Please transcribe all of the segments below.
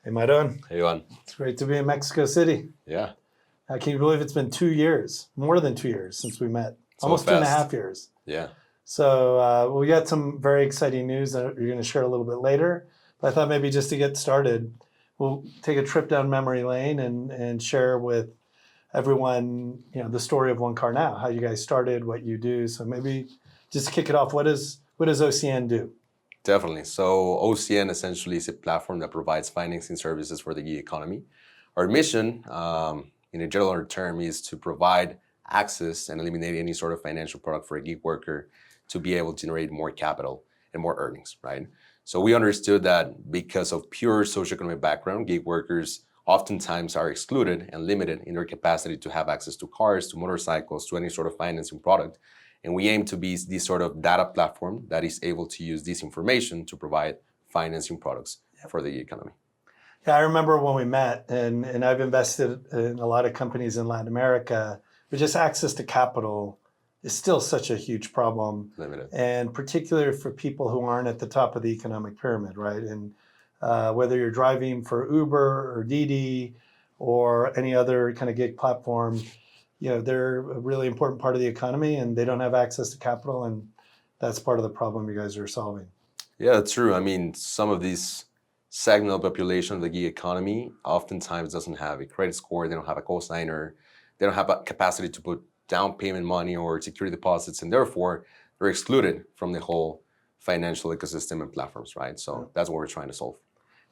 Hey, Mairon. Hey, Ivan. It's great to be in Mexico City. Yeah, Can you believe it's been 2 years, more than 2 years since we met? so Almost fast. 2.5 years. Yeah, So we got some very exciting news that you're going to share a little bit later. But I thought maybe just to get started, we'll take a trip down memory lane and share with everyone, the story of OneCarNow, how you guys started, what you do. So maybe just to kick it off, what does OCN do? definitely. So OCN essentially is a platform that provides financing services for the gig economy. Our mission, in a general term, is to provide access and eliminate any sort of financial product for a gig worker to be able to generate more capital and more earnings, right? So we understood that because of pure socioeconomic background, gig workers oftentimes are excluded and limited in their capacity to have access to cars, to motorcycles, to any sort of financing product. And we aim to be this sort of data platform that is able to use this information to provide financing products for the economy. Yeah, I remember when we met, and I've invested in a lot of companies in Latin America, but just access to capital is still such a huge problem. Limited. And particularly for people who aren't at the top of the economic pyramid, right? And whether you're driving for Uber or Didi or any other kind of gig platform, they're a really important part of the economy and they don't have access to capital. And that's part of the problem you guys are solving. Yeah, that's true. I mean, some of these segment of population of the gig economy oftentimes doesn't have a credit score, they don't have a cosigner, they don't have a capacity to put down payment money or security deposits, and therefore they're excluded from the whole financial ecosystem and platforms, right? So that's what we're trying to solve.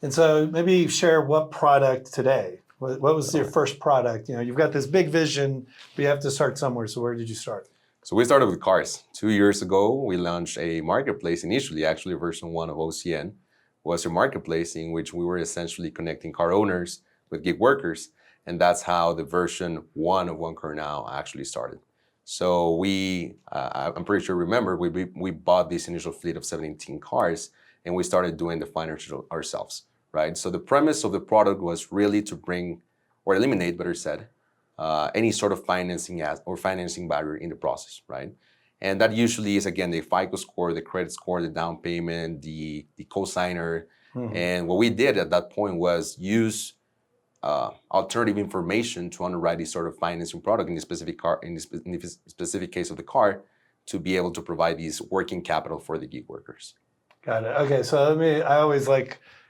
And so maybe share what product today. What was your first product? You've got this big vision, but you have to start somewhere. So where did you start? So we started with cars. 2 years ago, we launched a marketplace. Initially, actually, version 1 of OCN was a marketplace in which we were essentially connecting car owners with gig workers. And that's how the version 1 of OneCarNow actually started. So I'm pretty sure remember, we bought this initial fleet of 17 cars and we started doing the financial ourselves, right? So the premise of the product was really to bring, or eliminate, better said, any sort of financing or financing barrier in the process, right? And that usually is, again, the FICO score, the credit score, the down payment, the cosigner. Mm-hmm. And what we did at that point was use alternative information to underwrite this sort of financing product in the specific case of the car, to be able to provide these working capital for the gig workers. Got it. Okay, so I always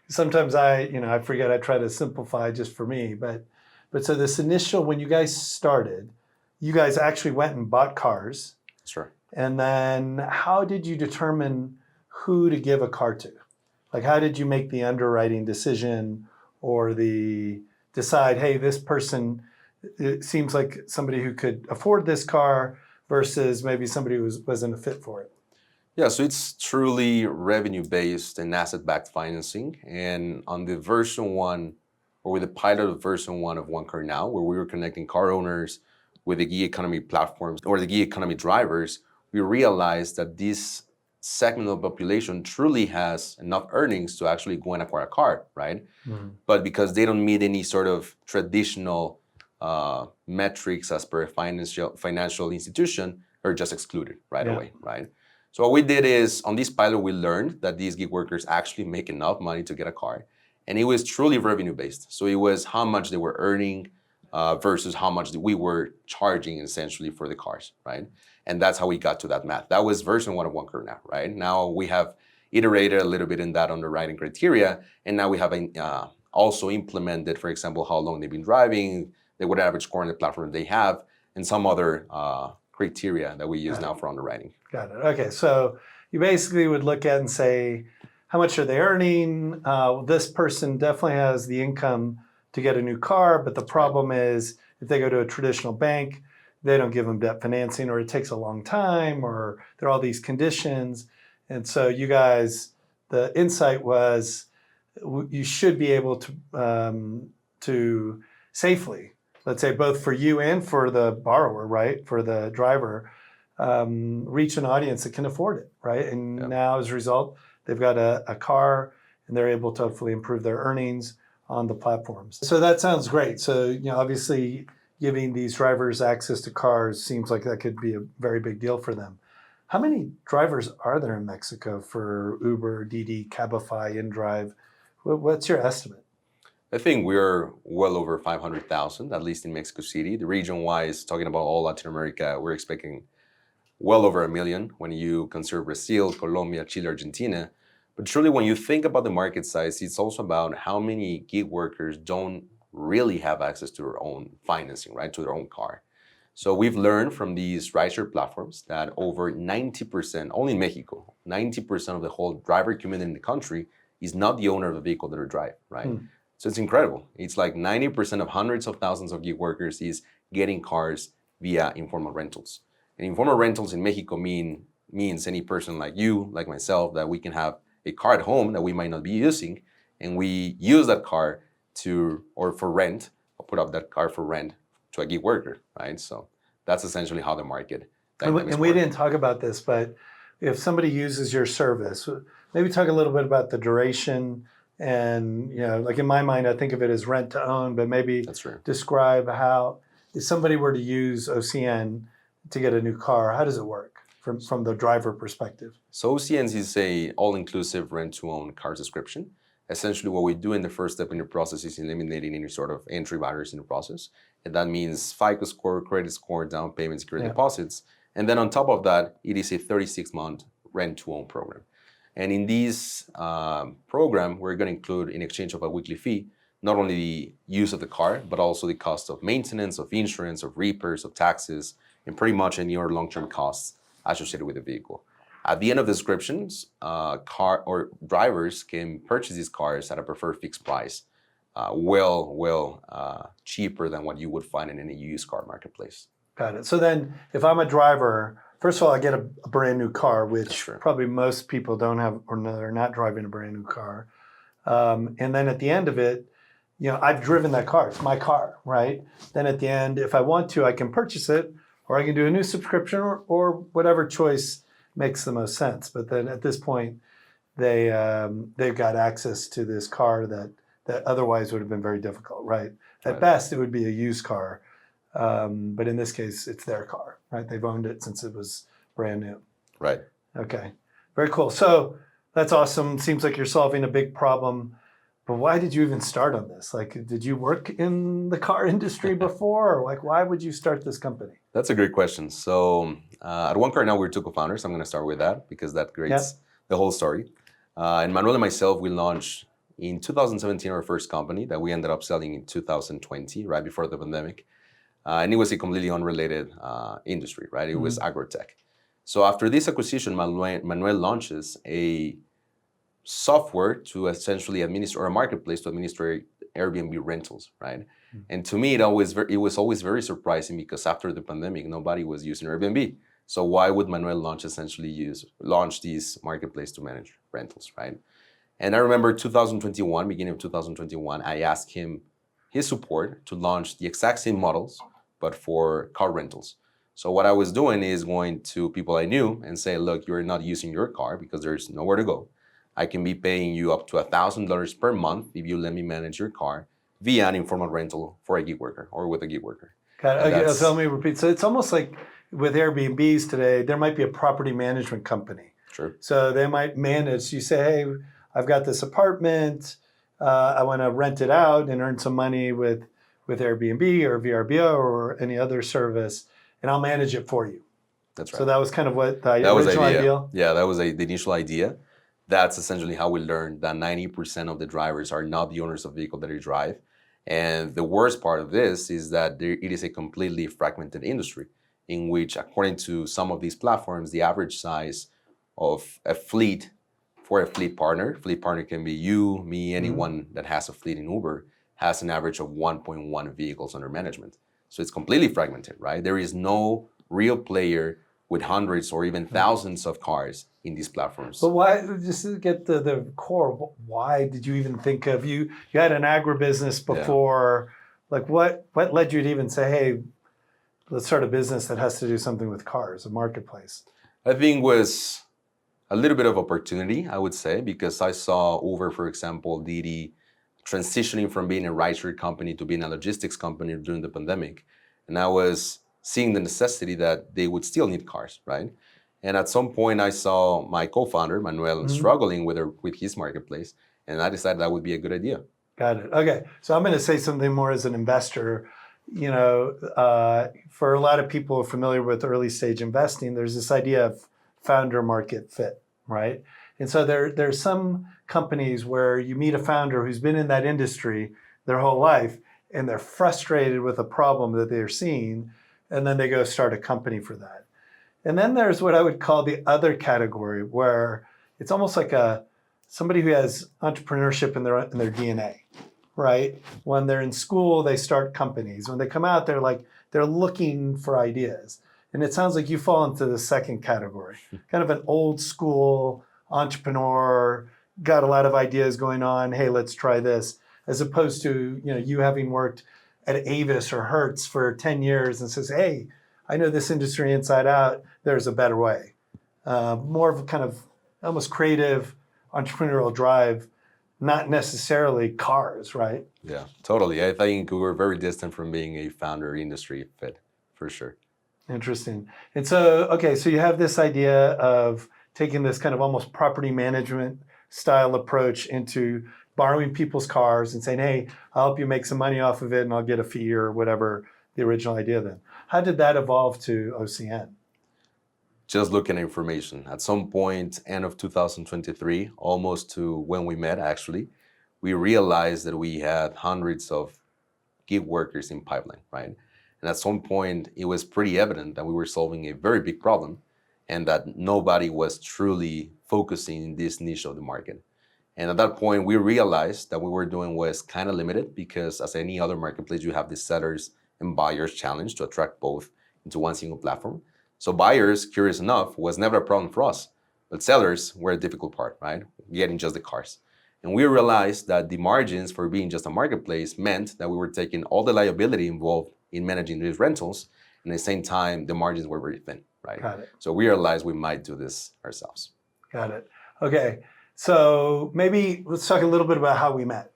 sometimes I forget, I try to simplify just for me, but so this initial, when you guys started, you guys actually went and bought cars. Sure. And then how did you determine who to give a car to? Like, how did you make the underwriting decision or decide, hey, this person, it seems like somebody who could afford this car versus maybe somebody who wasn't a fit for it? Yeah, so it's truly revenue-based and asset-backed financing. And on the version 1, or with the pilot of version 1 of OneCarNow, where we were connecting car owners with the gig economy platforms or the gig economy drivers, we realized that this segment of the population truly has enough earnings to actually go and acquire a car, right? Mm-hmm. But because they don't meet any sort of traditional metrics as per a financial institution, they're just excluded right away, right? So what we did is, on this pilot, we learned that these gig workers actually make enough money to get a car. And it was truly revenue-based. So it was how much they were earning versus how much we were charging essentially for the cars, right? And that's how we got to that math. That was version 1 of OneCarNow, right? Now we have iterated a little bit in that underwriting criteria, and now we have also implemented, for example, how long they've been driving, what average score on the platform they have, and some other criteria that we use now for underwriting. Got it. Okay, so you basically would look at and say, how much are they earning? This person definitely has the income to get a new car, but the problem is if they go to a traditional bank, they don't give them debt financing, or it takes a long time, or there are all these conditions. And so you guys, the insight was you should be able to safely, let's say both for you and for the borrower, right, for the driver, reach an audience that can afford it, right? And now as a result, they've got a car and they're able to hopefully improve their earnings on the platforms. So that sounds great. So, obviously giving these drivers access to cars seems like that could be a very big deal for them. How many drivers are there in Mexico for Uber, Didi, Cabify, InDrive? What's your estimate? I think we're well over 500,000, at least in Mexico City. The region-wise, talking about all Latin America, we're expecting well over 1 million when you consider Brazil, Colombia, Chile, Argentina. But truly, when you think about the market size, it's also about how many gig workers don't really have access to their own financing, right, to their own car. So we've learned from these rideshare platforms that over 90%, only in Mexico, 90% of the whole driver community in the country is not the owner of the vehicle that they drive, right? So it's incredible. It's like 90% of hundreds of thousands of gig workers is getting cars via informal rentals. And informal rentals in Mexico means any person like you, like myself, that we can have a car at home that we might not be using, and we use that car for rent, or put up that car for rent to a gig worker, right? So that's essentially how the market dynamics And we work. didn't talk about this, but if somebody uses your service, maybe talk a little bit about the duration. And, like in my mind, I think of it as rent to own, but maybe That's true. describe how, if somebody were to use OCN to get a new car, how does it work from the driver perspective? So OCNs is a all-inclusive rent-to-own car subscription. Essentially, what we do in the first step in the process is eliminating any sort of entry barriers in the process. And that means FICO score, credit score, down payment, security deposits. And then on top of that, it is a 36-month rent-to-own program. And in this program, we're going to include, in exchange of a weekly fee, not only the use of the car, but also the cost of maintenance, of insurance, of repairs, of taxes, and pretty much any other long-term costs associated with the vehicle. At the end of the subscriptions, drivers can purchase these cars at a preferred fixed price, cheaper than what you would find in any used car marketplace. Got it. So then if I'm a driver, first of all, I get a brand new car, which probably most people don't have, or no, they're not driving a brand new car. And then at the end of it, I've driven that car. It's my car, right? Then at the end, if I want to, I can purchase it, or I can do a new subscription, or whatever choice makes the most sense. But then at this point, they've got access to this car that otherwise would have been very difficult, right? At best, it would be a used car. But in this case, it's their car, right? They've owned it since it was brand new. Right. Okay. Very cool. So that's awesome. Seems like you're solving a big problem. But why did you even start on this? Like, did you work in the car industry before? Or like, why would you start this company? That's a great question. So at OneCarNow, we're two co-founders. I'm going to start with that because that creates the whole story. And Manuel and myself, we launched in 2017 our first company that we ended up selling in 2020, right before the pandemic. And it was a completely unrelated industry, right? It was agrotech. So after this acquisition, Manuel launches a software to essentially administer, or a marketplace to administer Airbnb rentals, right? And to me, it was always very surprising because after the pandemic, nobody was using Airbnb. So why would Manuel launch this marketplace to manage rentals, right? And I remember beginning of 2021, I asked him his support to launch the exact same models, but for car rentals. So what I was doing is going to people I knew and say, look, you're not using your car because there's nowhere to go. I can be paying you up to $1,000 per month if you let me manage your car via an informal rental for a gig worker or with a gig worker. Okay, so let me repeat. So it's almost like with Airbnbs today, there might be a property management company. Sure. So they might manage, you say, hey, I've got this apartment, I want to rent it out and earn some money with Airbnb or VRBO or any other service, and I'll manage it for you. That's right. So that was kind of what the original idea? Yeah, that was the initial idea. That's essentially how we learned that 90% of the drivers are not the owners of the vehicle that they drive. And the worst part of this is that it is a completely fragmented industry in which, according to some of these platforms, the average size of a fleet for a fleet partner can be you, me, anyone that has a fleet in Uber, has an average of 1.1 vehicles under management. So it's completely fragmented, right? There is no real player with hundreds or even thousands of cars in these platforms. But why, just to get the core, why did you even think of, you had an agribusiness before, like what led you to even say, hey, let's start a business that has to do something with cars, a marketplace? I think was a little bit of opportunity, I would say, because I saw Uber, for example, Didi, transitioning from being a rideshare company to being a logistics company during the pandemic. And I was seeing the necessity that they would still need cars, right? And at some point I saw my co-founder, Manuel, struggling with his marketplace, and I decided that would be a good idea. Got it. Okay. So I'm going to say something more as an investor. For a lot of people familiar with early stage investing, there's this idea of founder market fit, right? And so there's some companies where you meet a founder who's been in that industry their whole life, and they're frustrated with a problem that they're seeing, and then they go start a company for that. And then there's what I would call the other category, where it's almost like somebody who has entrepreneurship in their DNA, right? When they're in school, they start companies. When they come out, they're looking for ideas. And it sounds like you fall into the second category, kind of an old school entrepreneur, got a lot of ideas going on. Hey, let's try this, as opposed to you having worked at Avis or Hertz for 10 years and says, hey, I know this industry inside out. There's a better way. More of a kind of almost creative entrepreneurial drive, not necessarily cars, right? Yeah, totally. I think we were very distant from being a founder industry fit, for sure. Interesting. And so, okay, so you have this idea of taking this kind of almost property management style approach into borrowing people's cars and saying, hey, I'll help you make some money off of it and I'll get a fee or whatever the original idea then. How did that evolve to OCN? Just looking at information. At some point, end of 2023, almost to when we met actually, we realized that we had hundreds of gig workers in pipeline, right? And at some point, it was pretty evident that we were solving a very big problem and that nobody was truly focusing in this niche of the market. And at that point, we realized that what we were doing was kind of limited because as any other marketplace, you have the sellers and buyers challenge to attract both into one single platform. So buyers, curious enough, was never a problem for us, but sellers were a difficult part, right? Getting just the cars. And we realized that the margins for being just a marketplace meant that we were taking all the liability involved in managing these rentals, and at the same time, the margins were very thin, right? Got it. So we realized we might do this ourselves. Got it. Okay. So maybe let's talk a little bit about how we met.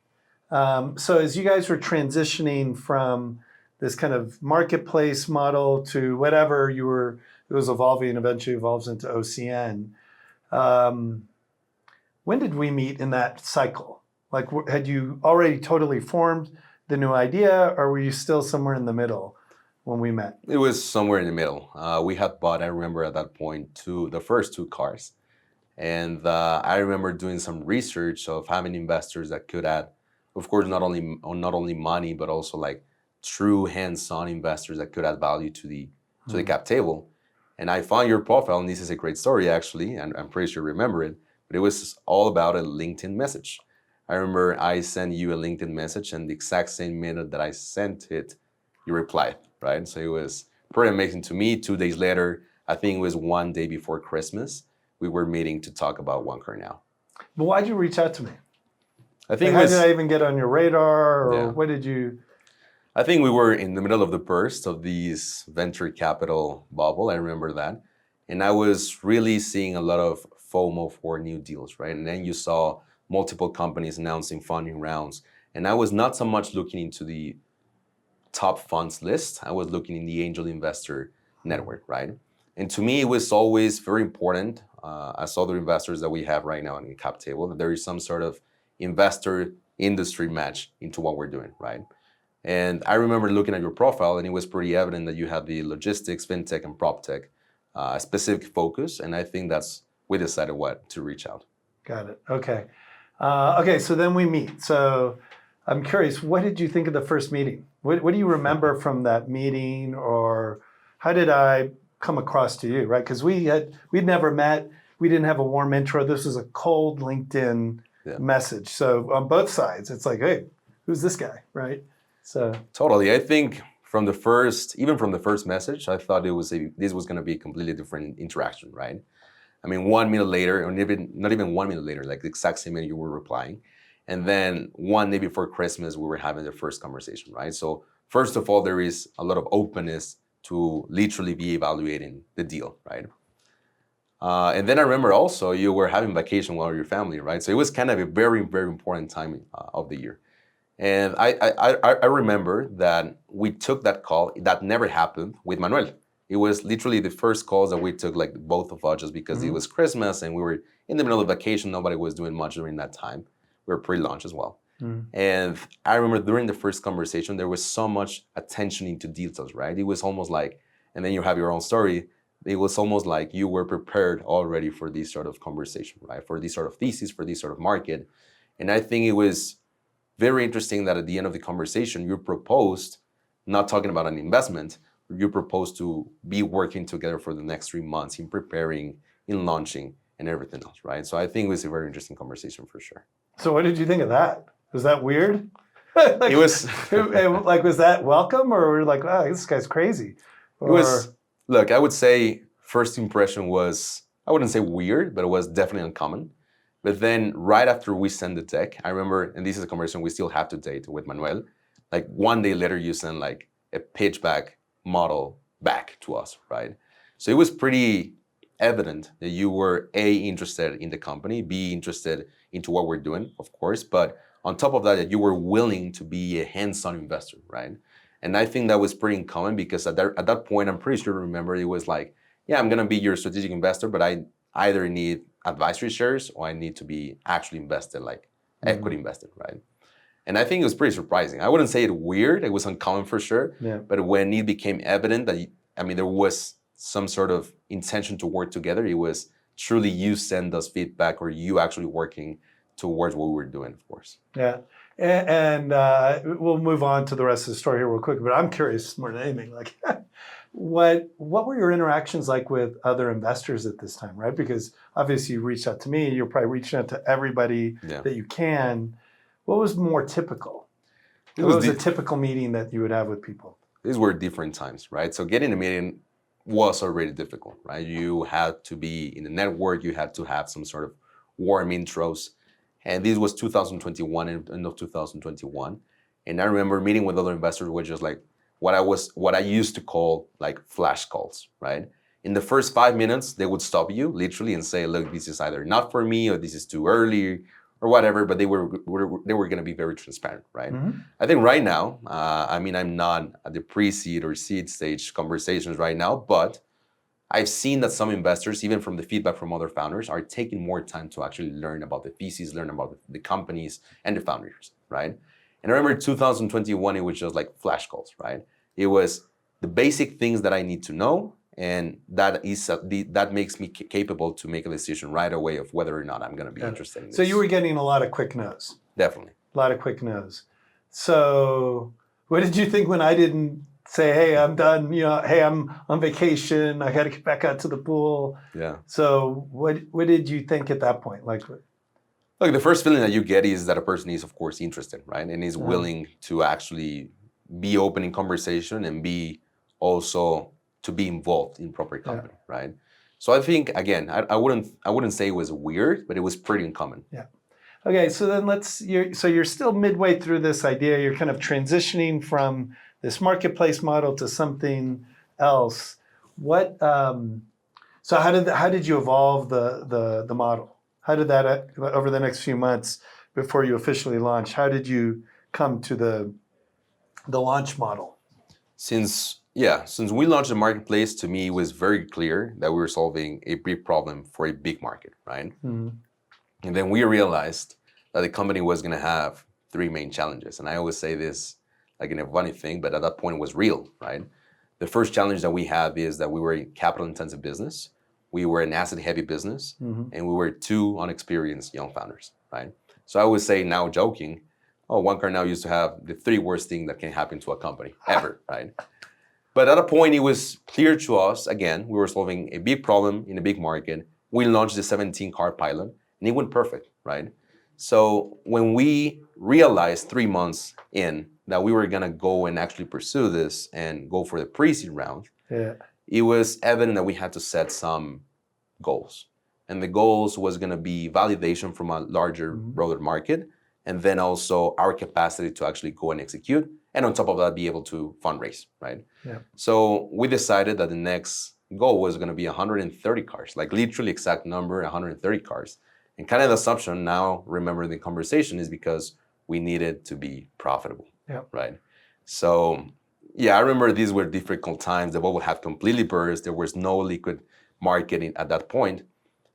So as you guys were transitioning from this kind of marketplace model to whatever it was evolving and eventually evolves into OCN. When did we meet in that cycle? Like, had you already totally formed the new idea, or were you still somewhere in the middle when we met? It was somewhere in the middle. We had bought, I remember at that point, the first two cars. And I remember doing some research of having investors that could add, of course, not only money, but also like true hands-on investors that could add value to the cap table. And I found your profile, and this is a great story actually, and I'm pretty sure you remember it, but it was all about a LinkedIn message. I remember I sent you a LinkedIn message, and the exact same minute that I sent it, you replied, right? So it was pretty amazing to me. 2 days later, I think it was one day before Christmas, we were meeting to talk about OneCarNow. But why'd you reach out to me? I think how did I even get on your radar, or Yeah. what did you? I think we were in the middle of the burst of this venture capital bubble. I remember that. And I was really seeing a lot of FOMO for new deals, right? And then you saw multiple companies announcing funding rounds. And I was not so much looking into the top funds list. I was looking in the angel investor network, right? And to me, it was always very important, as other investors that we have right now on the cap table, that there is some sort of investor industry match into what we're doing, right? And I remember looking at your profile, and it was pretty evident that you had the logistics, fintech, and prop tech specific focus. And I think we decided to reach out. Got it. Okay. Okay. So then we meet. So I'm curious, what did you think of the first meeting? What do you remember from that meeting, or how did I come across to you? Right? Because we'd never met. We didn't have a warm intro. This was a cold LinkedIn message. So on both sides, it's like, hey, who's this guy? Right? So totally. I think from the first message, I thought this was going to be a completely different interaction, right? I mean, 1 minute later, or not even 1 minute later, like the exact same minute you were replying. And then one day before Christmas, we were having the first conversation, right? So first of all, there is a lot of openness to literally be evaluating the deal, right? And then I remember also you were having vacation with your family, right? So it was kind of a very, very important time of the year. And I remember that we took that call. That never happened with Manuel. It was literally the first calls that we took, like both of us, just because it was Christmas and we were in the middle of vacation. Nobody was doing much during that time. We were pre-launch as well. And I remember during the first conversation, there was so much attention into details, right? It was almost like, and then you have your own story. It was almost like you were prepared already for this sort of conversation, right? For this sort of thesis, for this sort of market. And I think it was very interesting that at the end of the conversation, you proposed, not talking about an investment, you proposed to be working together for the next 3 months in preparing, in launching, and everything else, right? So I think it was a very interesting conversation for sure. So what did you think of that? Was that weird? Like, It was like, was that welcome, or were you like, wow, this guy's crazy? Or, It was, look, I would say first impression was, I wouldn't say weird, but it was definitely uncommon. But then right after we sent the deck, I remember, and this is a conversation we still have to date with Manuel, like 1 day later you sent like a pitch back model back to us, right? So it was pretty evident that you were A, interested in the company, B, interested into what we're doing, of course, but on top of that, that you were willing to be a hands-on investor, right? And I think that was pretty uncommon because at that point, I'm pretty sure to remember it was like, yeah, I'm gonna be your strategic investor, but I either need advisory shares or I need to be actually invested, like equity invested, right? And I think it was pretty surprising. I wouldn't say it weird, it was uncommon for sure, but when it became evident that, there was some sort of intention to work together, it was truly you send us feedback or you actually working towards what we were doing, of course. Yeah. And we'll move on to the rest of the story here real quick, but I'm curious more than anything, like what were your interactions like with other investors at this time, right? Because obviously you reached out to me, you're probably reaching out to everybody that you can. What was more typical? What was a typical meeting that you would have with people? These were different times, right? So getting a meeting was already difficult, right? You had to be in the network, you had to have some sort of warm intros. And this was 2021, end of 2021. And I remember meeting with other investors, which was like what I used to call like flash calls, right? In the first 5 minutes, they would stop you literally and say, look, this is either not for me or this is too early or whatever, but they were going to be very transparent, right? I think right now, I'm not at the pre-seed or seed stage conversations right now, but I've seen that some investors, even from the feedback from other founders, are taking more time to actually learn about the theses, learn about the companies and the founders, right? And I remember 2021, it was just like flash calls, right? It was the basic things that I need to know, and that makes me capable to make a decision right away of whether or not I'm going to be interested in this. So you were getting a lot of quick no's. Definitely. A lot of quick no's. So what did you think when I didn't say, hey, I'm done, hey, I'm on vacation, I got to get back out to the pool? Yeah. So what did you think at that point? Like, look, the first feeling that you get is that a person is, of course, interested, right? And is willing to actually be open in conversation and be also to be involved in proper company, right? So I think, again, I wouldn't say it was weird, but it was pretty uncommon. Yeah. Okay, so then you're still midway through this idea. You're kind of transitioning from this marketplace model to something else. So how did you evolve the model? How did that over the next few months before you officially launched? How did you come to the launch model? Since we launched the marketplace, to me, it was very clear that we were solving a big problem for a big market, right? And then we realized that the company was going to have 3 main challenges. And I always say this like in a funny thing, but at that point it was real, right? The first challenge that we have is that we were a capital-intensive business, we were an asset-heavy business, and we were 2 unexperienced young founders, right? So I always say, now joking, OneCarNow used to have the 3 worst things that can happen to a company ever, right? But at a point, it was clear to us, again, we were solving a big problem in a big market. We launched the 17-car pilot, and it went perfect, right? So when we realized 3 months in that we were gonna go and actually pursue this and go for the pre-seed round, it was evident that we had to set some goals. And the goals was gonna be validation from a larger, broader market, and then also our capacity to actually go and execute, and on top of that, be able to fundraise, right? So we decided that the next goal was gonna be 130 cars, like literally exact number, 130 cars. And kind of the assumption now, remember the conversation, is because we needed to be profitable, right? So yeah, I remember these were difficult times. The bubble had completely burst. There was no liquid marketing at that point.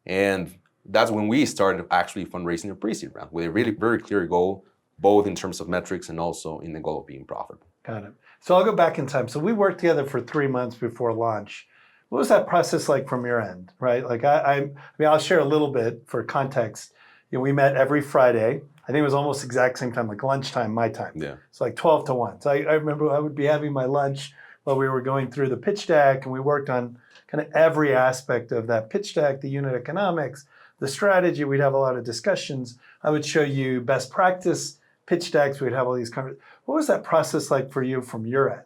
And that's when we started actually fundraising a pre-seed round with a really very clear goal both in terms of metrics and also in the goal of being profitable. Got it. So I'll go back in time. So we worked together for 3 months before launch. What was that process like from your end, right? Like I mean, I'll share a little bit for context. We met every Friday. I think it was almost exact same time, like lunchtime, my time. Yeah. It's like 12 to 1. So I remember I would be having my lunch while we were going through the pitch deck, and we worked on kind of every aspect of that pitch deck, the unit economics, the strategy. We'd have a lot of discussions. I would show you best practice pitch decks. We'd have all these conversations. What was that process like for you from your end?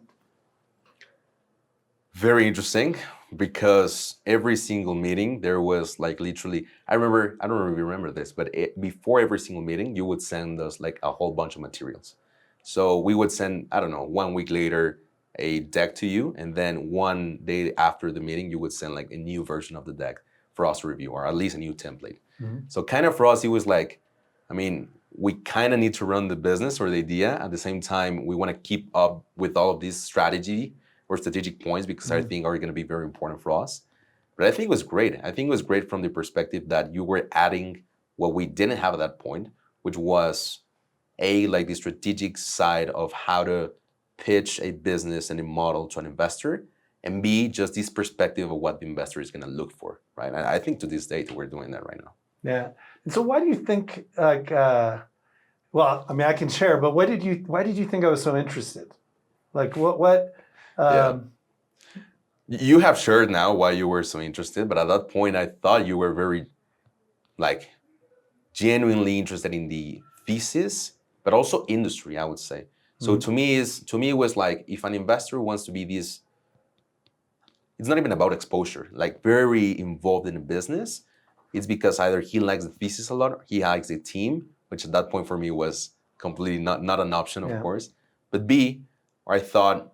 Very interesting, because every single meeting there was like literally, I don't know if you remember this, but before every single meeting, you would send us like a whole bunch of materials. So we would send, I don't know, 1 week later, a deck to you, and then 1 day after the meeting, you would send like a new version of the deck for us to review, or at least a new template. Mm-hmm. So kind of for us, it was like, I mean, we kind of need to run the business or the idea. At the same time, we want to keep up with all of this strategy or strategic points, because I think are going to be very important for us. But I think it was great. I think it was great from the perspective that you were adding what we didn't have at that point, which was like the strategic side of how to pitch a business and a model to an investor, and B, just this perspective of what the investor is going to look for, right? And I think to this date, we're doing that right now. Yeah. And so why do you think, like, well, I mean, I can share, but why did you think I was so interested? Like, what? Yeah. You have shared now why you were so interested, but at that point, I thought you were very, like, genuinely interested in the thesis, but also industry, I would say. So to me, it was like, if an investor wants to be this, it's not even about exposure, like very involved in the business, it's because either he likes the thesis a lot, or he likes the team, which at that point for me was completely not an option, of course. But B, or I thought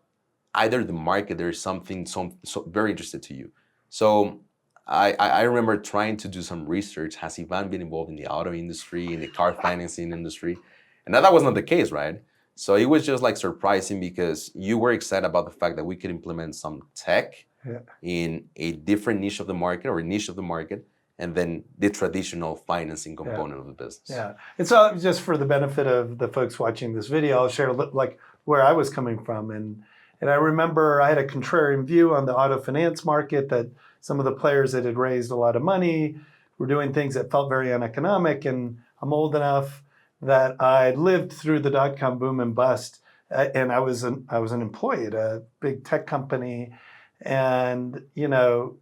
either the market, there's something so very interested to you. So I remember trying to do some research. Has Ivan been involved in the auto industry, in the car financing industry? And that was not the case, right? So it was just like surprising, because you were excited about the fact that we could implement some tech in a different niche of the market, or a niche of the market, and then the traditional financing component of the business. Yeah, and so just for the benefit of the folks watching this video, I'll share like where I was coming from. And I remember I had a contrarian view on the auto finance market, that some of the players that had raised a lot of money were doing things that felt very uneconomic. And I'm old enough that I lived through the dot-com boom and bust, and I was an employee at a big tech company. And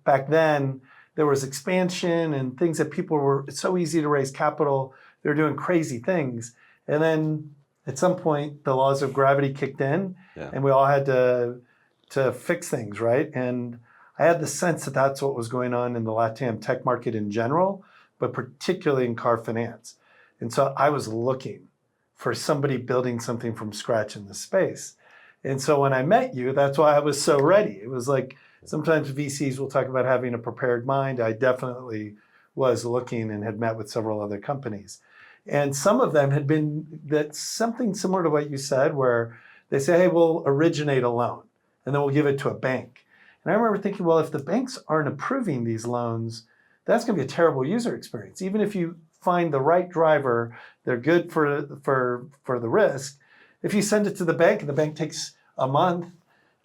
back then there was expansion and things that people were, it's so easy to raise capital. They were doing crazy things. And then at some point the laws of gravity kicked in, and we all had to fix things, right? And I had the sense that that's what was going on in the LATAM tech market in general, but particularly in car finance. And so I was looking for somebody building something from scratch in this space. And so when I met you, that's why I was so ready. It was like, sometimes VCs will talk about having a prepared mind. I definitely was looking and had met with several other companies. And some of them had been that's something similar to what you said, where they say, hey, we'll originate a loan and then we'll give it to a bank. And I remember thinking, well, if the banks aren't approving these loans, that's going to be a terrible user experience. Even if you find the right driver, they're good for the risk. If you send it to the bank and the bank takes a month,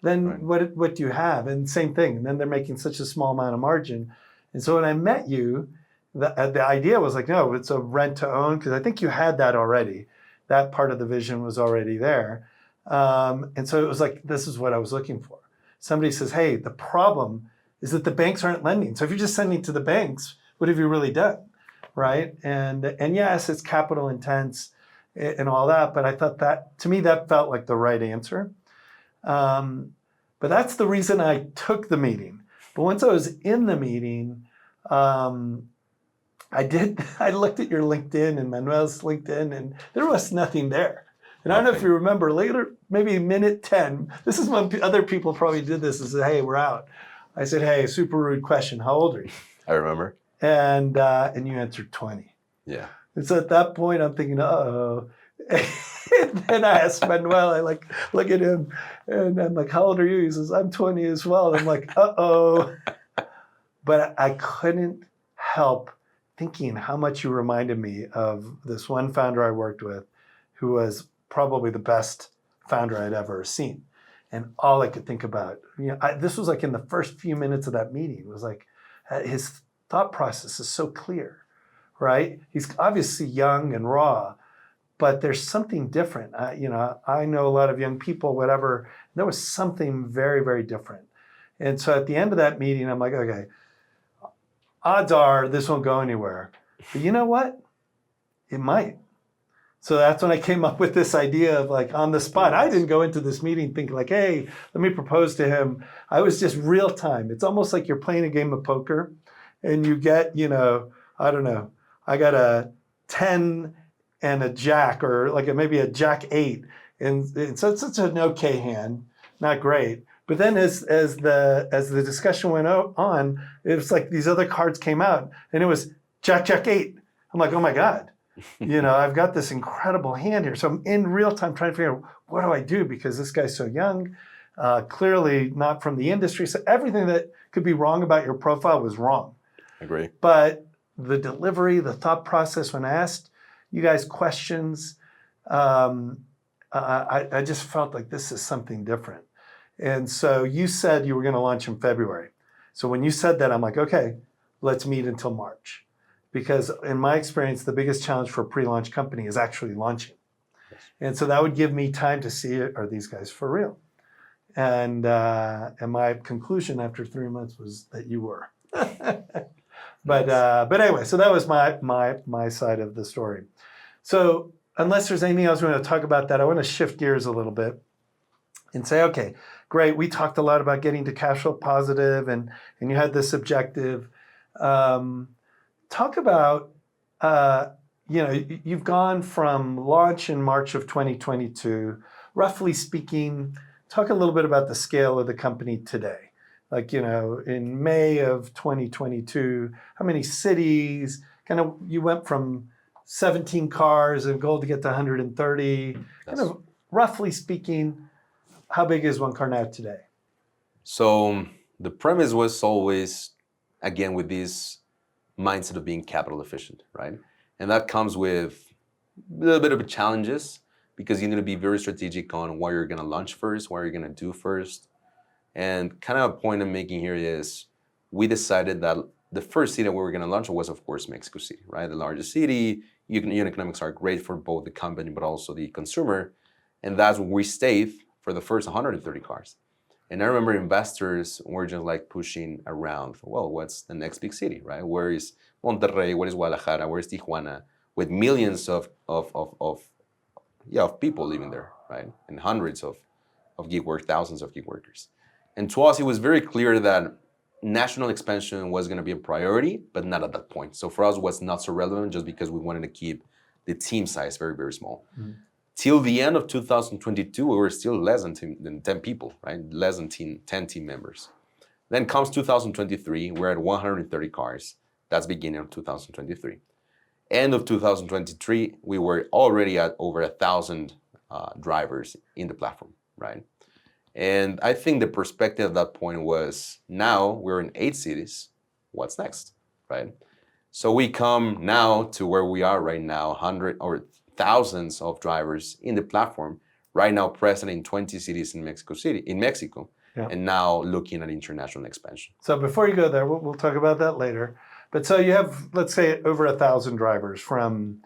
then what do you have? And same thing. And then they're making such a small amount of margin. And so when I met you, the idea was like, no, it's a rent to own, because I think you had that already. That part of the vision was already there. And so it was like, this is what I was looking for. Somebody says, hey, the problem is that the banks aren't lending. So if you're just sending to the banks, what have you really done? Right? And yes, it's capital intense and all that, but I thought that, to me, that felt like the right answer. But that's the reason I took the meeting. But once I was in the meeting, I looked at your LinkedIn and Manuel's LinkedIn, and there was nothing there. And I don't know if you remember later, maybe minute 10, this is when other people probably did this and said, hey, we're out. I said, hey, super rude question. How old are you? I remember. And you answered 20. Yeah. And so at that point, I'm thinking, uh-oh. And then I asked Manuel, I look at him, and I'm like, how old are you? He says, I'm 20 as well. And I'm like, uh-oh. But I couldn't help thinking how much you reminded me of this one founder I worked with, who was probably the best founder I'd ever seen. And all I could think about, this was like in the first few minutes of that meeting, it was like his thought process is so clear, right? He's obviously young and raw, but there's something different. I know a lot of young people, whatever. There was something very, very different. And so at the end of that meeting, I'm like, okay, odds are this won't go anywhere. But you know what? It might. So that's when I came up with this idea of like on the spot. I didn't go into this meeting thinking like, hey, let me propose to him. I was just real time. It's almost like you're playing a game of poker and you get, I don't know, I got a 10 and a jack or like maybe a jack 8. And so it's such an okay hand, not great. But then as the discussion went on, it was like these other cards came out and it was jack 8. I'm like, oh my God. I've got this incredible hand here. So I'm in real time trying to figure out what do I do because this guy's so young, clearly not from the industry. So everything that could be wrong about your profile was wrong. Agree. But the delivery, the thought process when I asked you guys questions, I just felt like this is something different. And so you said you were going to launch in February. So when you said that, I'm like, okay, let's meet until March. Because in my experience, the biggest challenge for a pre-launch company is actually launching. Yes. And so that would give me time to see, are these guys for real? And my conclusion after 3 months was that you were. But anyway, so that was my side of the story. So unless there's anything else we want to talk about that, I want to shift gears a little bit and say, okay, great. We talked a lot about getting to cash flow positive and you had this objective. Talk about, you've gone from launch in March of 2022, roughly speaking, talk a little bit about the scale of the company today. Like, in May of 2022, how many cities, you went from 17 cars and goal to get to 130, kind of roughly speaking, how big is OneCarNow today? So the premise was always, again, with this mindset of being capital efficient, right? And that comes with a little bit of challenges because you need to be very strategic on what you're going to launch first, what you're going to do first. And kind of a point I'm making here is we decided that the first city that we were going to launch was, of course, Mexico City, right? The largest city. Unit economics are great for both the company but also the consumer. And that's where we stayed for the first 130 cars. And I remember investors were just like pushing around, well, what's the next big city, right? Where is Monterrey? Where is Guadalajara? Where is Tijuana? With millions of people living there, right? And hundreds of gig work, thousands of gig workers. And to us, it was very clear that national expansion was going to be a priority, but not at that point. So for us, it was not so relevant just because we wanted to keep the team size very, very small. Mm-hmm. Till the end of 2022, we were still less than 10 people, right? Less than 10 team members. Then comes 2023, we're at 130 cars. That's beginning of 2023. End of 2023, we were already at over 1,000 drivers in the platform, right? And I think the perspective at that point was, now we're in 8 cities, what's next, right? So we come now to where we are right now, 100 or thousands of drivers in the platform, right now present in 20 cities in Mexico, yeah. And now looking at international expansion. So before you go there, we'll talk about that later. But so you have, let's say, over 1,000 drivers from,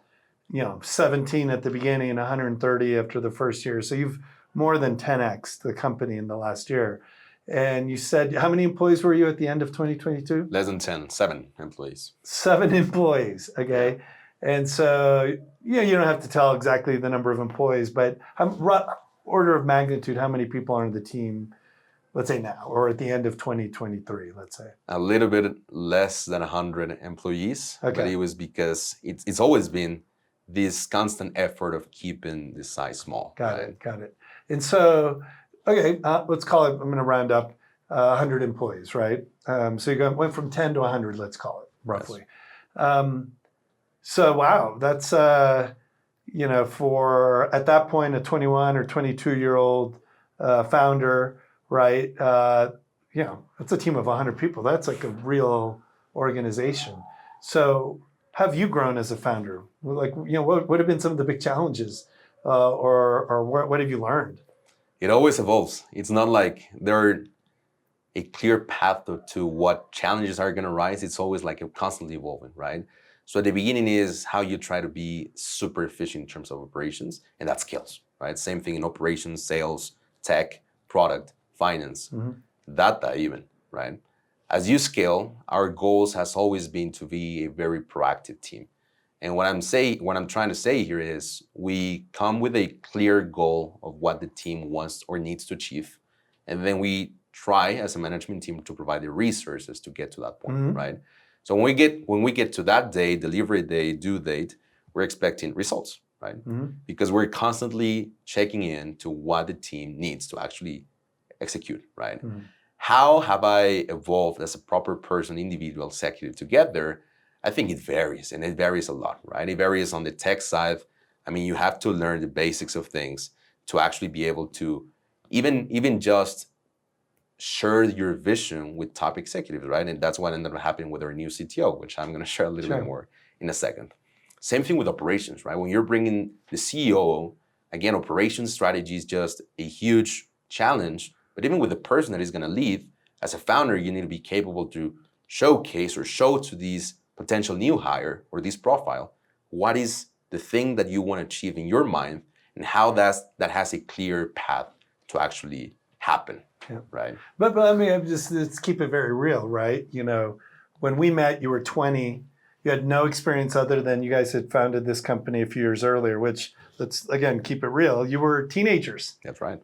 17 at the beginning and 130 after the first year. So you've more than 10x the company in the last year. And you said, how many employees were you at the end of 2022? Less than 10, 7 employees. 7 employees, okay. And so, you don't have to tell exactly the number of employees, but order of magnitude, how many people are on the team, let's say now, or at the end of 2023, let's say? A little bit less than 100 employees, okay. But it was because it's always been this constant effort of keeping the size small. Got it. And so, okay, let's call it, I'm going to round up 100 employees, right? So you went from 10 to 100, let's call it, roughly. Yes. So, wow, that's, for, at that point, a 21 or 22-year-old founder, right? It's a team of 100 people. That's like a real organization. So have you grown as a founder? Like, what have been some of the big challenges or what have you learned? It always evolves. It's not like there are a clear path to what challenges are going to rise. It's always like a constantly evolving, right? So at the beginning is how you try to be super efficient in terms of operations, and that scales, right? Same thing in operations, sales, tech, product, finance, data even, right? As you scale, our goals has always been to be a very proactive team. And what I'm trying to say here is we come with a clear goal of what the team wants or needs to achieve, and then we try as a management team to provide the resources to get to that point, right? So when we get to that day, delivery day, due date, we're expecting results, right? Because we're constantly checking in to what the team needs to actually execute, right? How have I evolved as a proper person, individual, executive to get there? I think it varies, and it varies a lot, right? It varies on the tech side. I mean, you have to learn the basics of things to actually be able to even just share your vision with top executives, right? And that's what ended up happening with our new CTO, which I'm going to share a little bit more in a second. Same thing with operations, right? When you're bringing the CEO, again, operations strategy is just a huge challenge. But even with the person that is going to lead, as a founder, you need to be capable to showcase or show to these potential new hire or this profile what is the thing that you want to achieve in your mind and how that has a clear path to actually happen. Yeah. Right. But I mean, let's keep it very real, right? You know, when we met, you were 20. You had no experience other than you guys had founded this company a few years earlier, which, let's, again, keep it real. You were teenagers. That's right.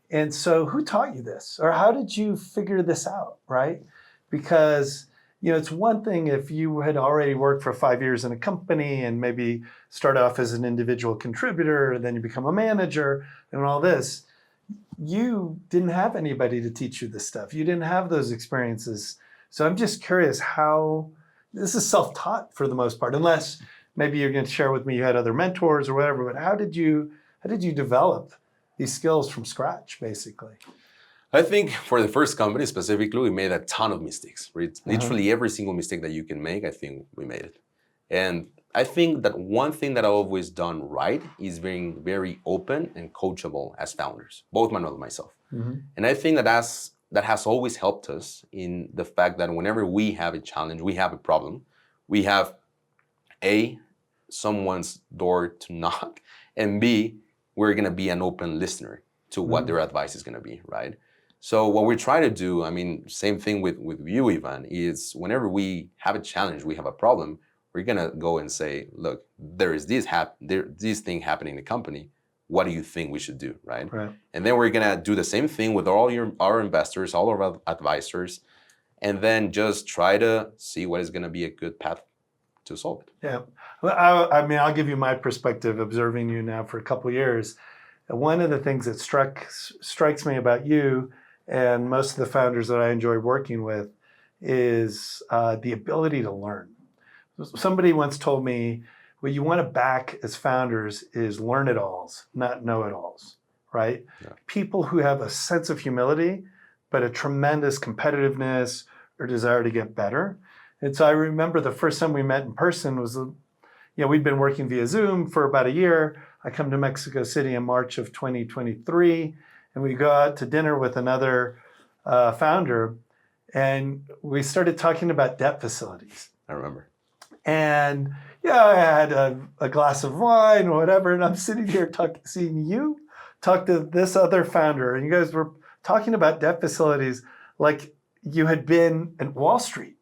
And so who taught you this? Or how did you figure this out, right? Because, you know, it's one thing if you had already worked for 5 years in a company and maybe start off as an individual contributor, and then you become a manager and all this. You didn't have anybody to teach you this stuff. You didn't have those experiences. So I'm just curious how, this is self-taught for the most part, unless maybe you're going to share with me you had other mentors or whatever, but how did you develop these skills from scratch, basically? I think for the first company specifically, we made a ton of mistakes. Right? Literally every single mistake that you can make, I think we made it. And I think that one thing that I've always done right is being very open and coachable as founders, both Manuel and myself. And I think that has always helped us in the fact that whenever we have a challenge, we have a problem, we have A, someone's door to knock, and B, we're going to be an open listener to what their advice is going to be, right? So what we try to do, I mean, same thing with you, Ivan, is whenever we have a challenge, we have a problem, we're going to go and say, look, there is this thing happening in the company. What do you think we should do, right? And then we're going to do the same thing with all our investors, all our advisors, and then just try to see what is going to be a good path to solve it. Yeah. Well, I mean, I'll give you my perspective observing you now for a couple of years. One of the things that strikes me about you and most of the founders that I enjoy working with is the ability to learn. Somebody once told me, what you want to back as founders is learn-it-alls, not know-it-alls, right? Yeah. People who have a sense of humility, but a tremendous competitiveness or desire to get better. And so I remember the first time we met in person was, you know, we'd been working via Zoom for about a year. I come to Mexico City in March of 2023, and we go out to dinner with another founder, and we started talking about debt facilities. I remember. And yeah, I had a glass of wine or whatever, and I'm sitting here seeing you talk to this other founder, and you guys were talking about debt facilities like you had been at Wall Street,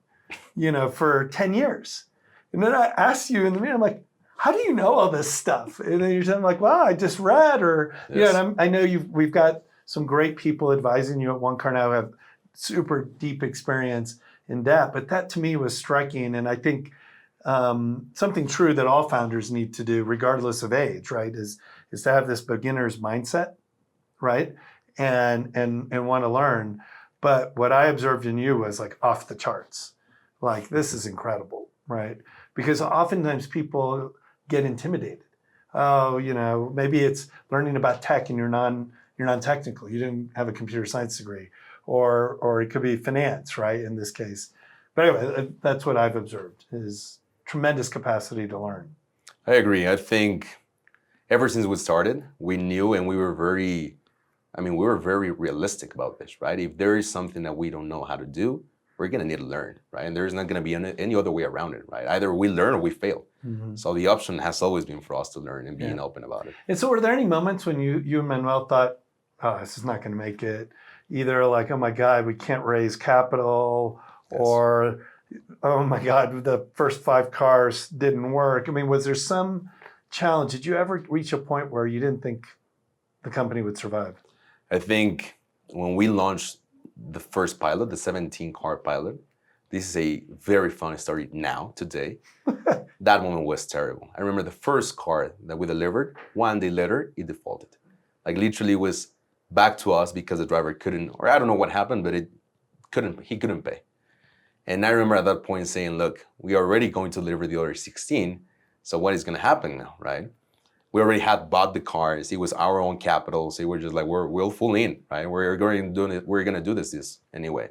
you know, for 10 years. And then I asked you in the meeting, I'm like, how do you know all this stuff? And then you're saying like, well, I just read, or, yes. Yeah, and I know we've got some great people advising you at OneCarNow who have super deep experience in debt, but that to me was striking. And I think something true that all founders need to do, regardless of age, right, is to have this beginner's mindset, right, and want to learn. But what I observed in you was like off the charts, like this is incredible, right? Because oftentimes people get intimidated. Oh, you know, maybe it's learning about tech and you're non-technical. You didn't have a computer science degree, or it could be finance, right? In this case, but anyway, that's what I've observed is tremendous capacity to learn. I agree. I think ever since we started, we knew and we were very realistic about this, right? If there is something that we don't know how to do, we're going to need to learn, right? And there's not going to be any other way around it, right? Either we learn or we fail. So the option has always been for us to learn and being open about it. And so were there any moments when you and Manuel thought, oh, this is not going to make it? Either like, oh my God, we can't raise capital, or oh my God, the first 5 cars didn't work. I mean, was there some challenge? Did you ever reach a point where you didn't think the company would survive? I think when we launched the first pilot, the 17-car pilot, this is a very funny story now, today. That moment was terrible. I remember the first car that we delivered, 1 day later, it defaulted. Like literally it was back to us because the driver couldn't, or I don't know what happened, but he couldn't pay. And I remember at that point saying, look, we are already going to deliver the other 16, so what is gonna happen now, right? We already had bought the cars. It was our own capital. So we're just like, we'll full in, right? We're going to do this anyway.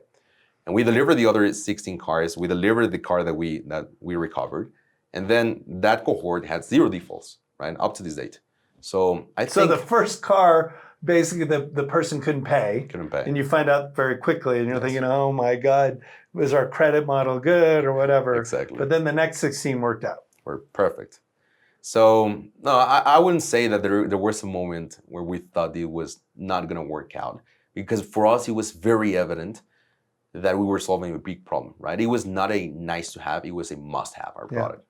And we delivered the other 16 cars. We delivered the car that we recovered. And then that cohort had 0 defaults, right? Up to this date. So the first car, basically the person couldn't pay. And you find out very quickly and you're thinking, oh my God, was our credit model good or whatever? Exactly. But then the next 16 worked out. We're perfect. So no, I wouldn't say that there was a moment where we thought it was not going to work out, because for us it was very evident that we were solving a big problem, right? It was not a nice to have, it was a must have, our product.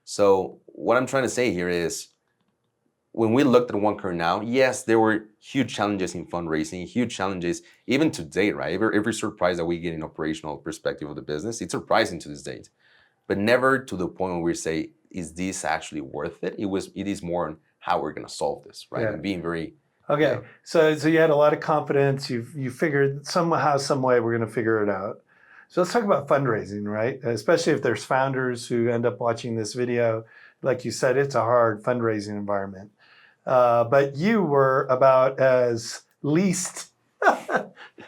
So what I'm trying to say here is, when we looked at OneCarNow, yes, there were huge challenges in fundraising, huge challenges even to date, right? Every surprise that we get in operational perspective of the business, it's surprising to this date, but never to the point where we say, is this actually worth it? It is more on how we're going to solve this, right? And being very So you had a lot of confidence. You figured somehow, some way, we're going to figure it out. So let's talk about fundraising, right? Especially if there's founders who end up watching this video. Like you said, it's a hard fundraising environment. But you were about as least.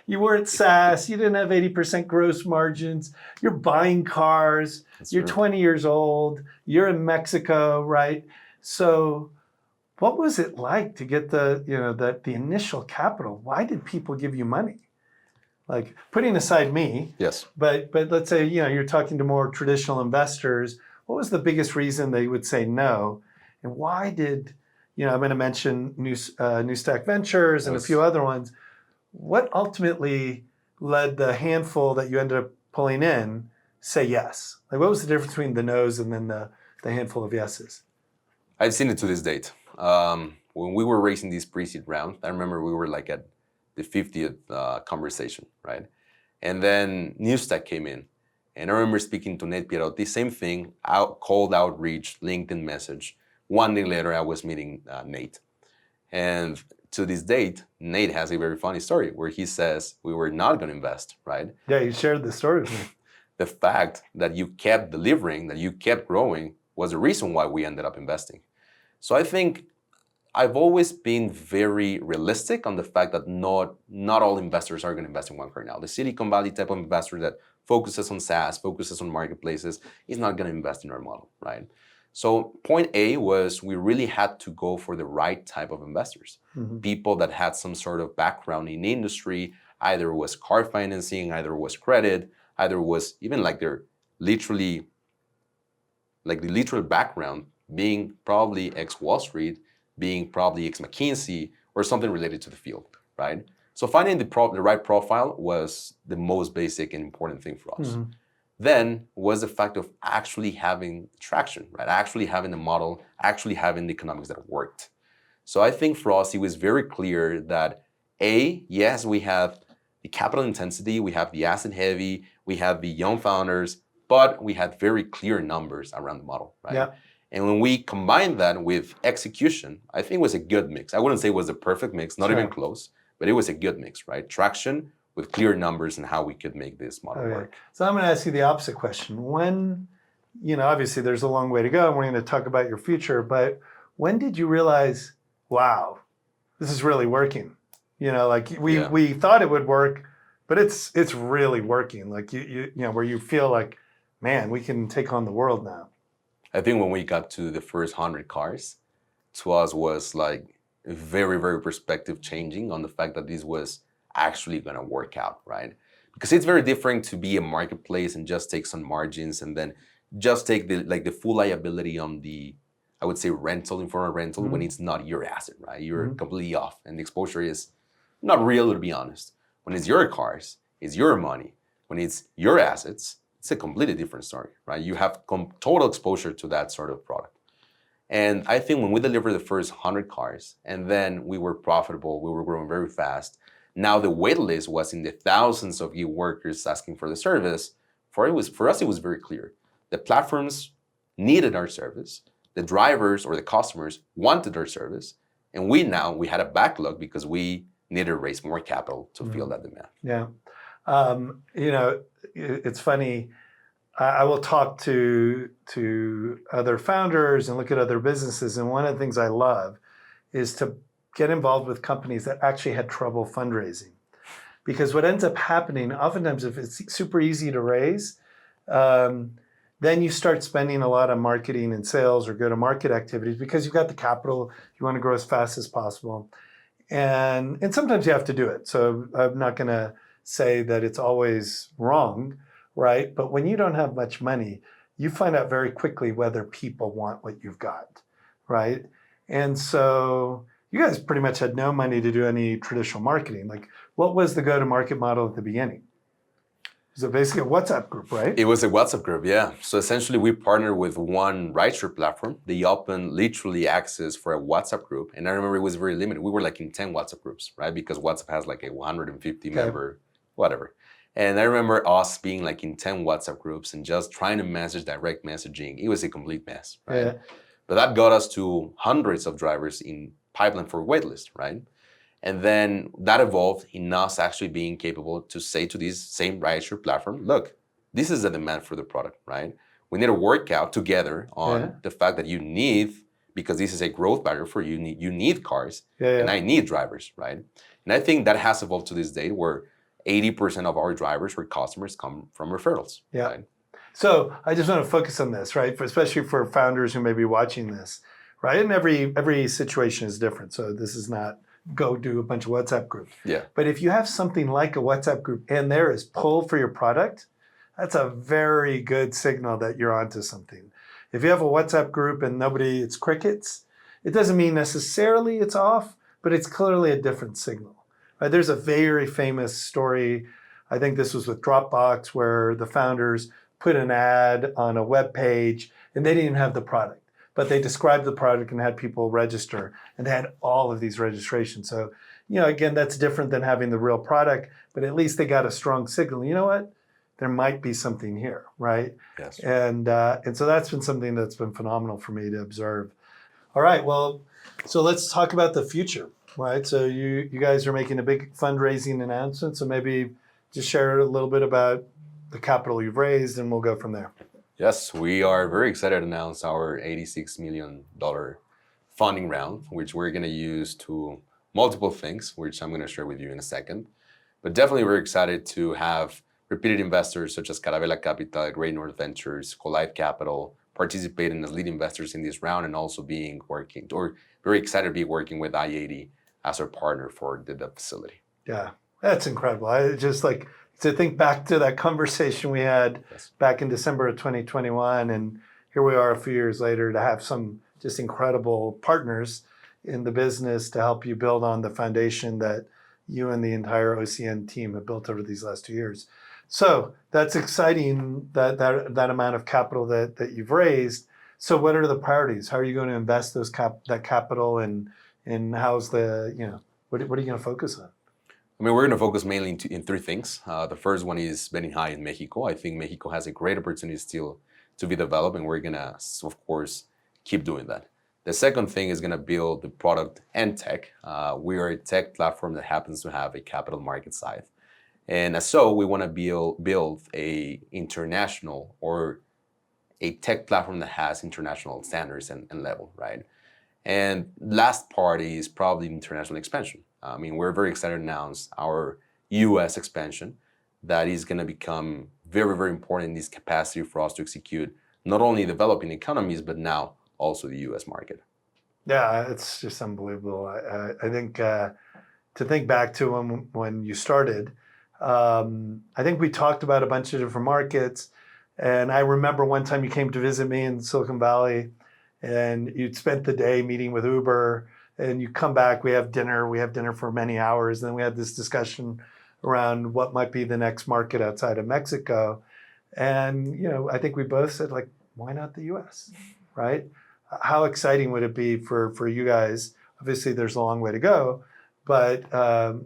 You weren't SaaS. You didn't have 80% gross margins. You're buying cars. You're 20 years old. You're in Mexico, right? So what was it like to get the initial capital? Why did people give you money? Like, putting aside me. Yes. But let's say you're talking to more traditional investors. What was the biggest reason they would say no? And why did I'm going to mention New Stack Ventures and a few other ones. What ultimately led the handful that you ended up pulling in say yes? Like, what was the difference between the no's and then the handful of yeses? I've seen it to this date. When we were raising this pre-seed round, I remember we were like at the 50th conversation, right? And then New Stack came in. And I remember speaking to Nate Piero, the same thing, cold outreach, LinkedIn message. 1 day later, I was meeting Nate. And to this date, Nate has a very funny story where he says we were not going to invest, right? Yeah, you shared the story with me. The fact that you kept delivering, that you kept growing, was the reason why we ended up investing. So I think I've always been very realistic on the fact that not all investors are going to invest in OneCarNow. The Silicon Valley type of investor that focuses on SaaS, focuses on marketplaces, is not going to invest in our model, right? So point A was we really had to go for the right type of investors. People that had some sort of background in the industry, either it was car financing, either it was credit, either it was even like the literal background being probably ex-Wall Street, being probably ex-McKinsey, or something related to the field, right? So finding the right profile was the most basic and important thing for us. Then was the fact of actually having traction, right? Actually having the model, actually having the economics that worked. So I think for us, it was very clear that yes, we have the capital intensity, we have the asset heavy, we have the young founders, but we had very clear numbers around the model, right? Yeah. And when we combined that with execution, I think it was a good mix. I wouldn't say it was a perfect mix, not even close, but it was a good mix, right? Traction with clear numbers and how we could make this model work. So I'm going to ask you the opposite question. When, obviously there's a long way to go and we're going to talk about your future, but when did you realize, wow, this is really working? We thought it would work, but it's really working. Like where you feel like, man, we can take on the world now. I think when we got to the first 100 cars, to us was like very, very perspective changing on the fact that this was actually going to work out, right? Because it's very different to be a marketplace and just take some margins and then just take the full liability on the, I would say, rental, informal rental, when it's not your asset, right? You're completely off, and the exposure is not real, to be honest. When it's your cars, it's your money. When it's your assets, it's a completely different story, right? You have total exposure to that sort of product. And I think when we delivered the first 100 cars, and then we were profitable, we were growing very fast. Now the wait list was in the thousands of gig workers asking for the service. For us, it was very clear. The platforms needed our service. The drivers or the customers wanted our service. And we had a backlog because we needed to raise more capital to fill that demand. Yeah. It's funny. I will talk to other founders and look at other businesses. And one of the things I love is to get involved with companies that actually had trouble fundraising. Because what ends up happening, oftentimes if it's super easy to raise, then you start spending a lot on marketing and sales or go-to-market activities because you've got the capital, you want to grow as fast as possible. And sometimes you have to do it. So I'm not going to say that it's always wrong, right? But when you don't have much money, you find out very quickly whether people want what you've got, right? And so you guys pretty much had no money to do any traditional marketing. Like, what was the go-to-market model at the beginning? So basically a WhatsApp group, right? It was a WhatsApp group, yeah. So essentially we partnered with one rideshare platform. They opened literally access for a WhatsApp group. And I remember it was very limited. We were like in 10 WhatsApp groups, right? Because WhatsApp has like a 150 member, whatever. And I remember us being like in 10 WhatsApp groups and just trying to message direct messaging. It was a complete mess, right? Yeah. But that got us to hundreds of drivers in pipeline for waitlist, right? And then that evolved in us actually being capable to say to this same rideshare platform, look, this is the demand for the product, right? We need to work out together on the fact that you need, because this is a growth barrier for you, you need cars and I need drivers, right? And I think that has evolved to this day where 80% of our drivers or customers come from referrals. Yeah. Right? So I just want to focus on this, right? Especially for founders who may be watching this, right? And every situation is different. So this is not go do a bunch of WhatsApp groups. Yeah. But if you have something like a WhatsApp group and there is pull for your product, that's a very good signal that you're onto something. If you have a WhatsApp group and it's crickets, it doesn't mean necessarily it's off, but it's clearly a different signal. Right? There's a very famous story, I think this was with Dropbox, where the founders put an ad on a web page and they didn't even have the product. But they described the product and had people register, and they had all of these registrations. So, again, that's different than having the real product, but at least they got a strong signal. You know what? There might be something here, right? Yes. And so that's been something that's been phenomenal for me to observe. All right, well, so let's talk about the future, right? So you guys are making a big fundraising announcement, so maybe just share a little bit about the capital you've raised, and we'll go from there. Yes, we are very excited to announce our $86 million funding round, which we're going to use to multiple things, which I'm going to share with you in a second. But definitely we're excited to have repeated investors such as Carabela Capital, Great North Ventures, Collide Capital participating as lead investors in this round, and also very excited to be working with I-80 as our partner for the facility. Yeah, that's incredible. I just like to think back to that conversation we had back in December of 2021, and here we are a few years later to have some just incredible partners in the business to help you build on the foundation that you and the entire OCN team have built over these last 2 years. So that's exciting, that amount of capital that you've raised. So what are the priorities? How are you going to invest that capital, and how's what are you going to focus on? I mean, we're going to focus mainly in three things. The first one is betting high in Mexico. I think Mexico has a great opportunity still to be developed, and we're going to, of course, keep doing that. The second thing is going to build the product and tech. We are a tech platform that happens to have a capital market side. And so we want to build a international or a tech platform that has international standards and level, right? And last part is probably international expansion. I mean, we're very excited to announce our US expansion that is going to become very, very important in this capacity for us to execute not only developing economies, but now also the US market. Yeah, it's just unbelievable. I think to think back to when you started, I think we talked about a bunch of different markets. And I remember one time you came to visit me in Silicon Valley and you'd spent the day meeting with Uber and you come back, we have dinner for many hours. And then we had this discussion around what might be the next market outside of Mexico. And, I think we both said, like, why not the US, right? How exciting would it be for you guys? Obviously, there's a long way to go, but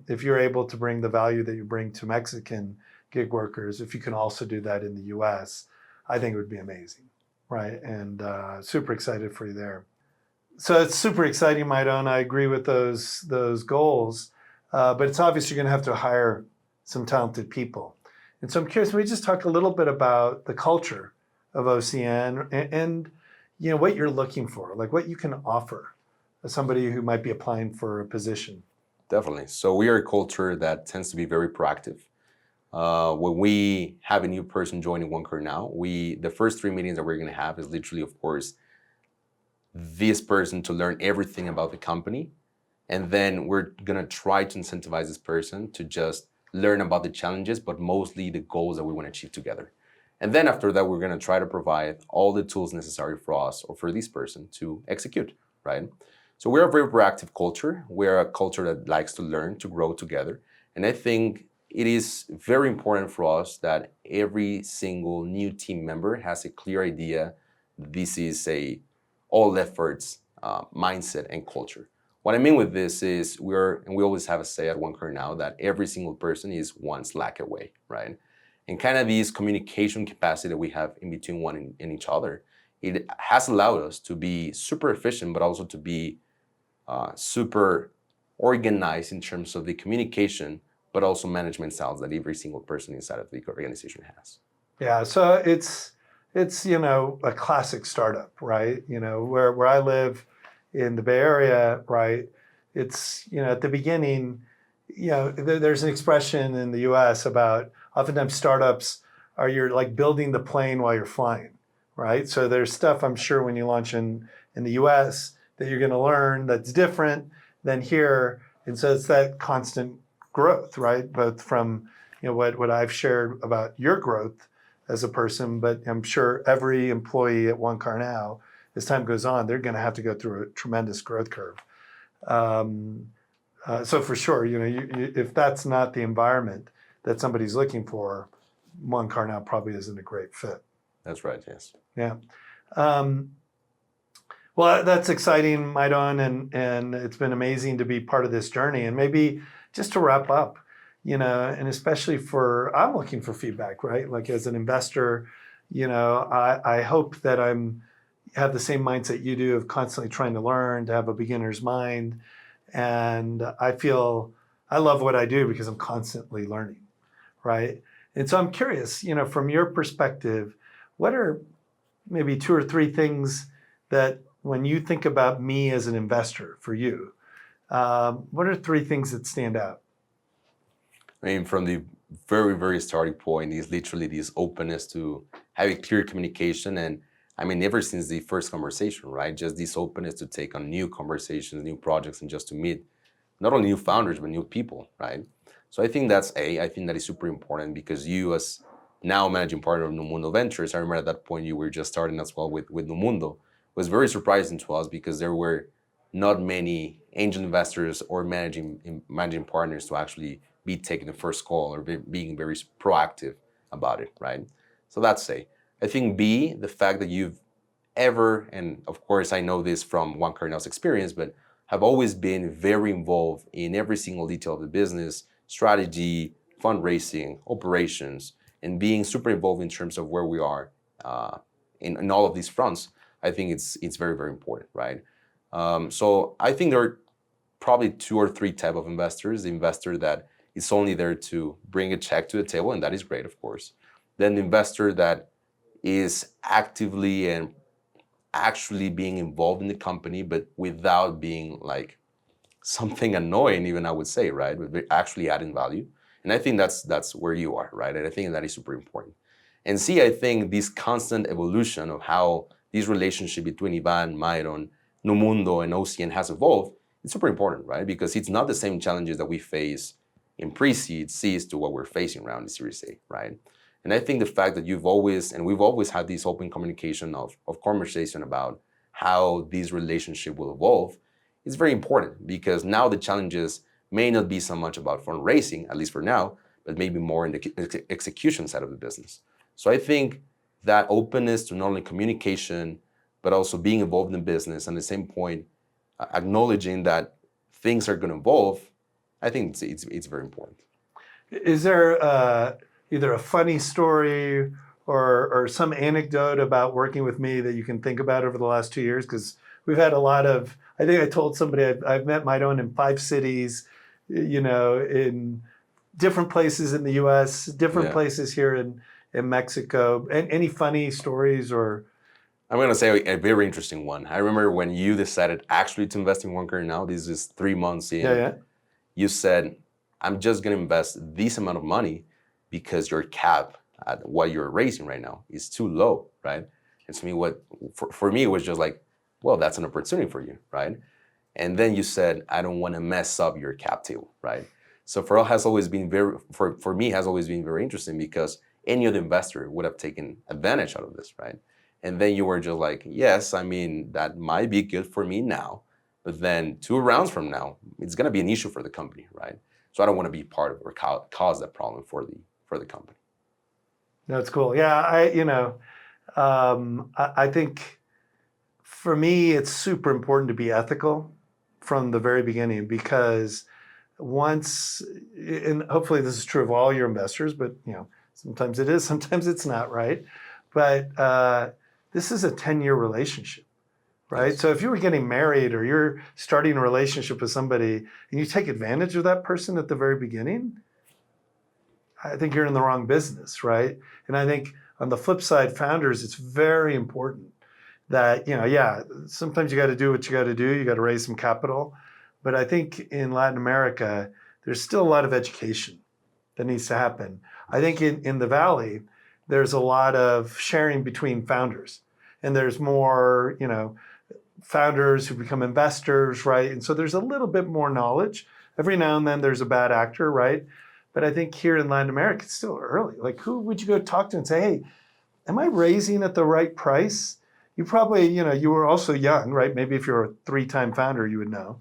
if you're able to bring the value that you bring to Mexican gig workers, if you can also do that in the US, I think it would be amazing, right? And super excited for you there. So it's super exciting, Mairon. I agree with those goals, but it's obvious you're going to have to hire some talented people. And so I'm curious, can we just talk a little bit about the culture of OCN and what you're looking for, like what you can offer as somebody who might be applying for a position? Definitely. So we are a culture that tends to be very proactive. When we have a new person joining OneCarNow, the first 3 meetings that we're going to have is literally, of course, this person to learn everything about the company. And then we're going to try to incentivize this person to just learn about the challenges, but mostly the goals that we want to achieve together. And then after that, we're going to try to provide all the tools necessary for us or for this person to execute, right? So we're a very proactive culture. We're a culture that likes to learn, to grow together. And I think it is very important for us that every single new team member has a clear idea. This is a all efforts mindset and culture. What I mean with this is we always have a say at OneCarNow that every single person is one Slack away, right? And kind of this communication capacity that we have in between one and each other, it has allowed us to be super efficient, but also to be super organized in terms of the communication, but also management styles that every single person inside of the organization has. Yeah, so it's a classic startup, right? Where I live in the Bay Area, right? It's at the beginning, there's an expression in the U.S. about oftentimes startups you're like building the plane while you're flying, right? So there's stuff I'm sure when you launch in the U.S. that you're going to learn that's different than here, and so it's that constant growth, right? Both from what I've shared about your growth as a person, but I'm sure every employee at OneCarNow, as time goes on, they're going to have to go through a tremendous growth curve. So for sure, if that's not the environment that somebody's looking for, OneCarNow probably isn't a great fit. That's right, yes. Yeah. Well, that's exciting, Mairon, and it's been amazing to be part of this journey. And maybe just to wrap up, and especially I'm looking for feedback, right? Like as an investor, I hope that have the same mindset you do of constantly trying to learn, to have a beginner's mind. And I love what I do because I'm constantly learning, right? And so I'm curious, from your perspective, what are maybe 2 or 3 things that when you think about me as an investor for you, what are 3 things that stand out? I mean, from the very, very starting point is literally this openness to have a clear communication. And I mean, ever since the first conversation, right? Just this openness to take on new conversations, new projects, and just to meet not only new founders, but new people, right? So I think I think that is super important because you as now managing partner of Numundo Ventures, I remember at that point you were just starting as well with Numundo, was very surprising to us because there were not many angel investors or managing partners to actually be taking the first call or being very proactive about it, right? So that's A. I think B, the fact that you've ever, and of course I know this from OneCarNow's experience, but have always been very involved in every single detail of the business, strategy, fundraising, operations, and being super involved in terms of where we are in all of these fronts. I think it's very, very important, right? So I think there are probably 2 or 3 type of investors. The investor that is only there to bring a check to the table, and that is great, of course. Then the investor that is actively and actually being involved in the company, but without being like something annoying, even I would say, right? But actually adding value. And I think that's where you are, right? And I think that is super important. And C, I think this constant evolution of how this relationship between Ivan, Mairon, Numundo and OCN has evolved, it's super important, right? Because it's not the same challenges that we face in pre-seed, seeds to what we're facing around the Series A, right? And I think the fact that we've always had this open communication of conversation about how these relationships will evolve is very important, because now the challenges may not be so much about fundraising, at least for now, but maybe more in the execution side of the business. So I think that openness to not only communication, but also being involved in business, and at the same point, acknowledging that things are going to evolve, I think it's very important. Is there either a funny story or some anecdote about working with me that you can think about over the last 2 years? Because we've had a lot of, I think I told somebody I've met Mairon in 5 cities, in different places in the US, different places here in Mexico. And any funny stories or? I'm going to say a very interesting one. I remember when you decided actually to invest in OneCarNow, this is 3 months in, you said, I'm just going to invest this amount of money because your cap at what you're raising right now is too low, right? And to me, for me, it was just like, well, that's an opportunity for you, right? And then you said, I don't want to mess up your cap table, right? So for me, has always been very interesting, because any other investor would have taken advantage out of this, right? And then you were just like, yes, I mean, that might be good for me now, but then 2 rounds from now, it's going to be an issue for the company, right? So I don't want to be part of or cause that problem for the company. That's cool. Yeah, I think for me, it's super important to be ethical from the very beginning, because once, and hopefully this is true of all your investors, but sometimes it is, sometimes it's not, right? But this is a 10-year relationship, right? Yes. So if you were getting married or you're starting a relationship with somebody and you take advantage of that person at the very beginning, I think you're in the wrong business, right? And I think on the flip side, founders, it's very important that, sometimes you got to do what you got to do. You got to raise some capital. But I think in Latin America, there's still a lot of education that needs to happen. I think in the Valley, there's a lot of sharing between founders. And there's more, founders who become investors, right? And so there's a little bit more knowledge. Every now and then there's a bad actor, right? But I think here in Latin America, it's still early. Like, who would you go talk to and say, hey, am I raising at the right price? You probably, you were also young, right? Maybe if you're a 3-time founder, you would know.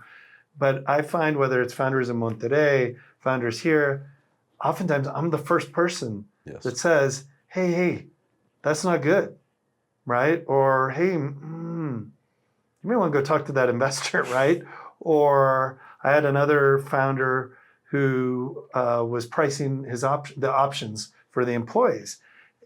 But I find whether it's founders in Monterrey, founders here, oftentimes I'm the first person that says, hey, that's not good, right? Or, hey, you may want to go talk to that investor, right? Or I had another founder who was pricing the options for the employees.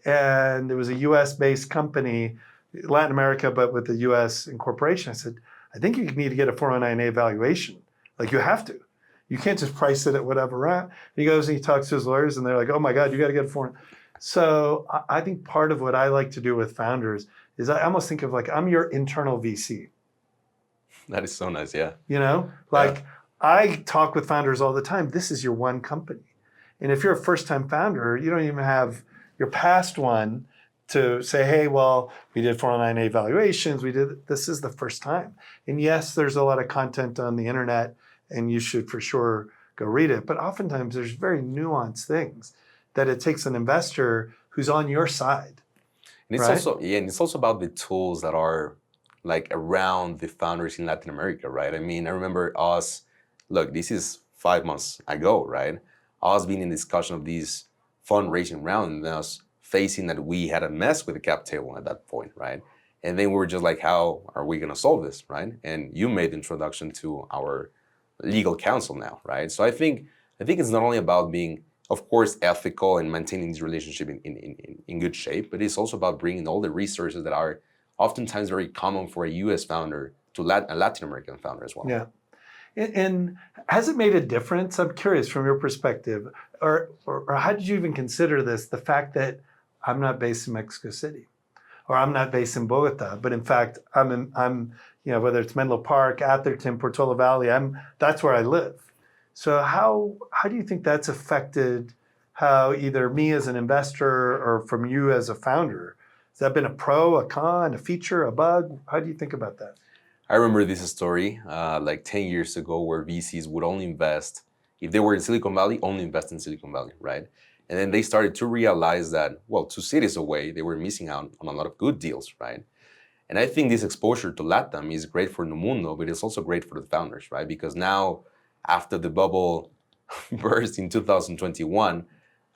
And it was a US-based company, Latin America, but with the US incorporation. I said, I think you need to get a 409A valuation. Like, you have to. You can't just price it at whatever rate. He goes and he talks to his lawyers and they're like, oh my God, you got to get a 409A. So I think part of what I like to do with founders is I almost think of like, I'm your internal VC. That is so nice, yeah. I talk with founders all the time. This is your one company. And if you're a first-time founder, you don't even have your past one to say, hey, well, we did 409A evaluations. This is the first time. And yes, there's a lot of content on the internet and you should for sure go read it. But oftentimes there's very nuanced things that it takes an investor who's on your side. And it's also about the tools that are like around the founders in Latin America, right? I mean, I remember this is 5 months ago, right? Us being in discussion of these fundraising round and us facing that we had a mess with the cap table at that point, right? And then we were just like, how are we going to solve this, right? And you made the introduction to our legal counsel now, right? So I think it's not only about being, of course, ethical and maintaining this relationship in good shape, but it's also about bringing all the resources that are oftentimes very common for a U.S. founder to a Latin American founder as well. Yeah. And has it made a difference? I'm curious from your perspective, or how did you even consider this, the fact that I'm not based in Mexico City, or I'm not based in Bogota, but in fact, I'm whether it's Menlo Park, Atherton, Portola Valley, that's where I live. So how do you think that's affected how either me as an investor or from you as a founder? Has that been a pro, a con, a feature, a bug? How do you think about that? I remember this story like 10 years ago where VCs would only invest, if they were in Silicon Valley, only invest in Silicon Valley, right? And then they started to realize that, well, 2 cities away, they were missing out on a lot of good deals, right? And I think this exposure to LATAM is great for Numundo, but it's also great for the founders, right? Because now, after the bubble burst in 2021,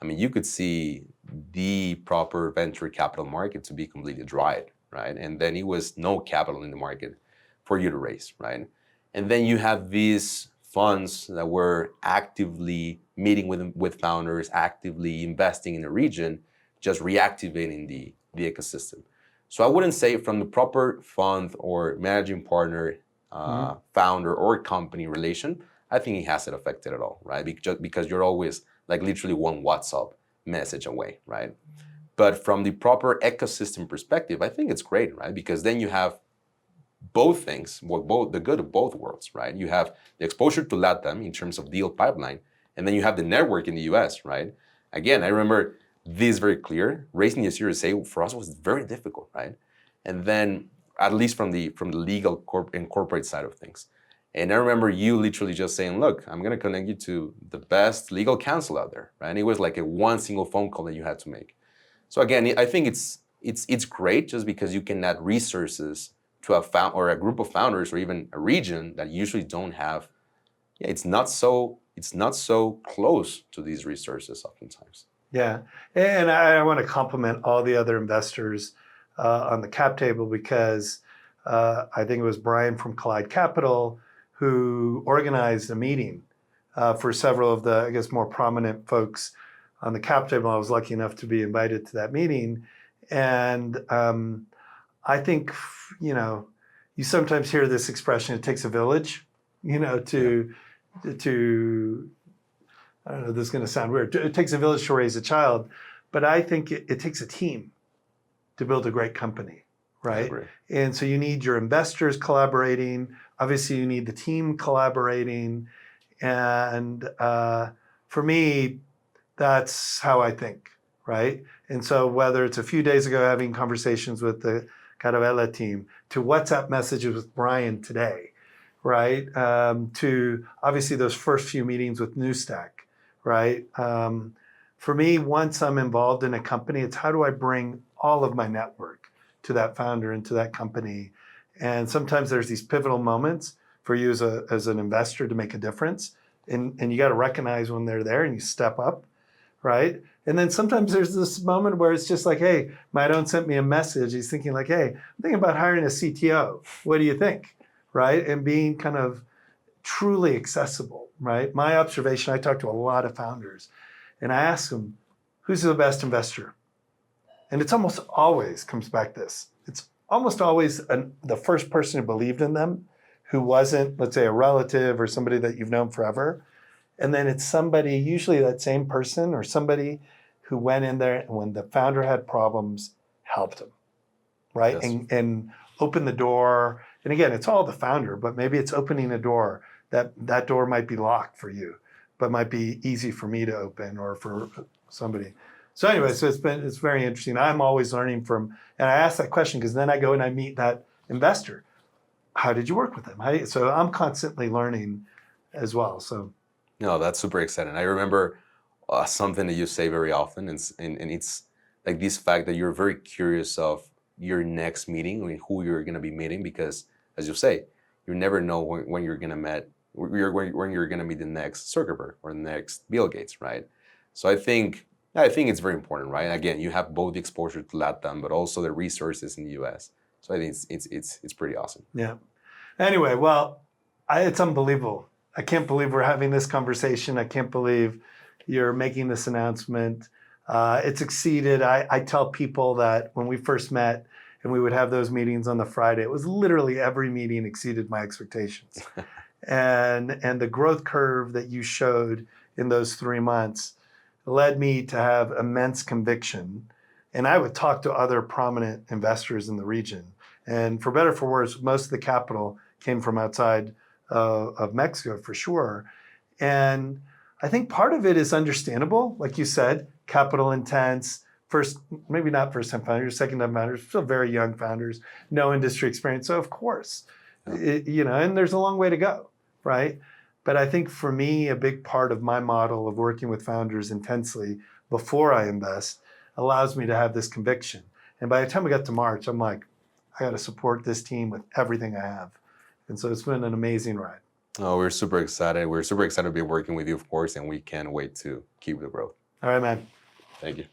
I mean, you could see the proper venture capital market to be completely dried, right? And then it was no capital in the market for you to raise, right? And then you have these funds that were actively meeting with founders, actively investing in the region, just reactivating the ecosystem. So I wouldn't say from the proper fund or managing partner, founder or company relation, I think it hasn't affected at all, right? Because you're always like literally one WhatsApp message away, right? But from the proper ecosystem perspective, I think it's great, right? Because then you have both things, both the good of both worlds, right? You have the exposure to LATAM in terms of deal pipeline, and then you have the network in the US, right? Again, I remember this very clear. Raising a Series A for us was very difficult, right? And then, at least from the legal and corporate side of things. And I remember you literally just saying, look, I'm gonna connect you to the best legal counsel out there, right? And it was like a one single phone call that you had to make. So again, I think it's great just because you can add resources to a group of founders or even a region that usually don't have, it's not so close to these resources oftentimes. Yeah, and I want to compliment all the other investors on the cap table because I think it was Brian from Collide Capital who organized a meeting for several of the, I guess, more prominent folks on the cap table. I was lucky enough to be invited to that meeting. And I think, you sometimes hear this expression, it takes a village, to I don't know, this is going to sound weird. It takes a village to raise a child, but I think it takes a team to build a great company, right? I agree. And so you need your investors collaborating. Obviously, you need the team collaborating. And for me, that's how I think, right? And so whether it's a few days ago having conversations with the Caravella team, to WhatsApp messages with Brian today, right? To obviously those first few meetings with Newstack, right? For me, once I'm involved in a company, it's how do I bring all of my network to that founder and to that company? And sometimes there's these pivotal moments for you as an investor to make a difference. And you got to recognize when they're there and you step up, right? And then sometimes there's this moment where it's just like, hey, Mairon sent me a message. He's thinking like, hey, I'm thinking about hiring a CTO. What do you think? Right? And being kind of truly accessible, right? My observation, I talk to a lot of founders and I ask them, who's the best investor? And it's almost always comes back this. It's almost always the first person who believed in them, who wasn't, let's say, a relative or somebody that you've known forever. And then it's somebody, usually that same person or somebody who went in there and when the founder had problems, helped them, right? Yes. And opened the door. And again, it's all the founder, but maybe it's opening a door that door might be locked for you, but might be easy for me to open or for somebody. So anyway, so it's very interesting. I'm always learning from, and I ask that question because then I go and I meet that investor. How did you work with them? So I'm constantly learning as well. So. No, that's super exciting. I remember something that you say very often, and it's like this fact that you're very curious of your next meeting, I mean, who you're going to be meeting, because as you say, you never know when you're going to meet when you're going to meet the next Zuckerberg or the next Bill Gates, right? So I think it's very important, right? Again, you have both the exposure to LATAM, but also the resources in the US. So I think it's pretty awesome. Yeah. Anyway, well, it's unbelievable. I can't believe we're having this conversation. I can't believe you're making this announcement. It's exceeded. I tell people that when we first met and we would have those meetings on the Friday, it was literally every meeting exceeded my expectations. and the growth curve that you showed in those 3 months led me to have immense conviction. And I would talk to other prominent investors in the region. And for better or for worse, most of the capital came from outside of Mexico for sure. And I think part of it is understandable. Like you said, capital intense, maybe not first time founders, second time founders, still very young founders, no industry experience. So of course, And there's a long way to go, right? But I think for me, a big part of my model of working with founders intensely before I invest allows me to have this conviction. And by the time we got to March, I'm like, I got to support this team with everything I have. And so it's been an amazing ride. Oh, we're super excited. We're super excited to be working with you, of course, and we can't wait to keep the growth. All right, man. Thank you.